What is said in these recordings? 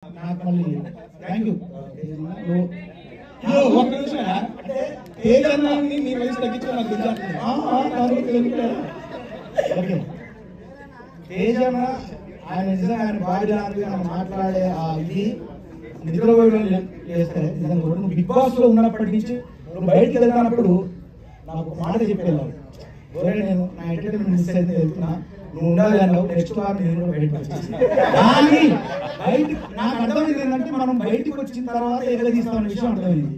Thank you. ఒక్క నిమిషం అంటే తేజన్నాన్ని మీ వయసు తగ్గించుకున్నారు ఓకే. తేజన్న ఆయన నిజంగా ఆయన బాడీ లాంగ్వేజ్ ఆయన మాట్లాడే ఆ ఇది నిద్రపోయడం చేస్తే నిజంగా నువ్వు బిగ్ బాస్ లో ఉన్నప్పటి నుంచి నువ్వు బయటకు వెళ్తున్నప్పుడు నాకు ఒక మాట చెప్పేవాళ్ళు, నేను నా ఎంటర్టైన్మెంట్ మిస్ అయితే వెళ్తున్నా, నువ్వు ఉండాలి అన్నావు, నెక్స్ట్ వారం నేను కూడా బయటకు వచ్చేసి కానీ బయట నాకు అర్థమైంది ఏంటంటే మనం బయటకు వచ్చిన తర్వాత ఎగదీస్తామన్న విషయం అర్థమైంది.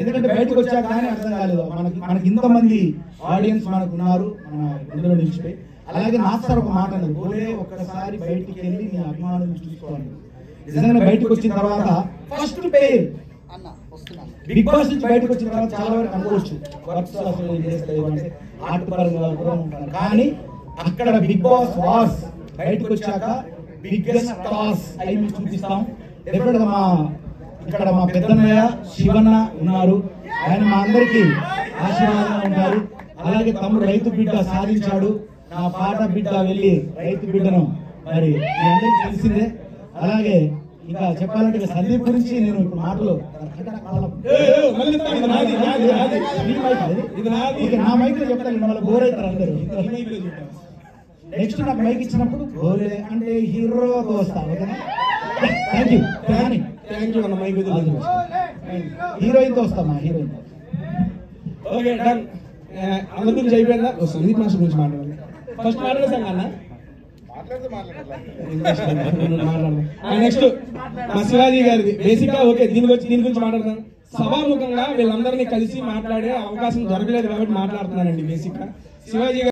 ఎందుకంటే బయటకు వచ్చాక కానీ అర్థం కాలేదు మనకి ఇంతమంది ఆడియన్స్ మనకు ఉన్నారు మన ఇందులో నిలిచిపోయి. అలాగే నాకు సార్ ఒక మాట అన్నది, పోలే ఒక్కసారి బయటికి వెళ్ళి నీ అభిమానులు చూసుకోవాలి. నిజంగా బయటకు వచ్చిన తర్వాత ఫస్ట్ పే బిగ్ బాస్ నుంచి బయటకు వచ్చిన తర్వాత చాలా వరకు అనుకోవచ్చు వర్క్స్ అసలు చేస్తే ఆటపరంగా కూడా ఉంటాను, కానీ అక్కడ బిగ్ బాస్ వాస్ బయటకు వచ్చాక బిగ్గెస్ట్ టాస్ అయి మేము చూపిస్తాం. డెఫినెట్ గా ఇక్కడ మా పెద్దన్నయ్య శివన్న ఉన్నారు, ఆయన మా అందరికి ఆశీర్వాదంగా ఉంటారు. అలాగే తమ్ముడు రైతు బిడ్డ సాధించాడు, నా పాట బిడ్డ వెళ్ళి రైతు బిడ్డను మరి మీ అందరికి తెలిసిందే. అలాగే ఇంకా చెప్పాలంటే సందీప్ గురించి నేను ఇప్పుడు మాటలు నా మైక్ లో చెప్తాను, మళ్ళీ బోర్ అవుతారు అందరూ. నెక్స్ట్ నాకు మైక్ ఇచ్చినప్పుడు బోరే అంటే హీరోతో వస్తా, ఓకేనా? థ్యాంక్ యూ అన్న, మైక్ హీరోయిన్ తో వస్తామా, హీరోయిన్. Okay done. అందరి గురించి అయిపోయిందా? సందీప్ మాస్టర్ గురించి మాట్లాడాలి. ఫస్ట్ మాట్లాడేసాను అన్న, నెక్స్ట్ మా శివాజీ గారిది. బేసిక్ గా ఓకే దీని గురించి మాట్లాడతాను. సభాముఖంగా వీళ్ళందరినీ కలిసి మాట్లాడే అవకాశం దొరకలేదు కాబట్టి మాట్లాడుతున్నానండి. బేసిక్ గా శివాజీ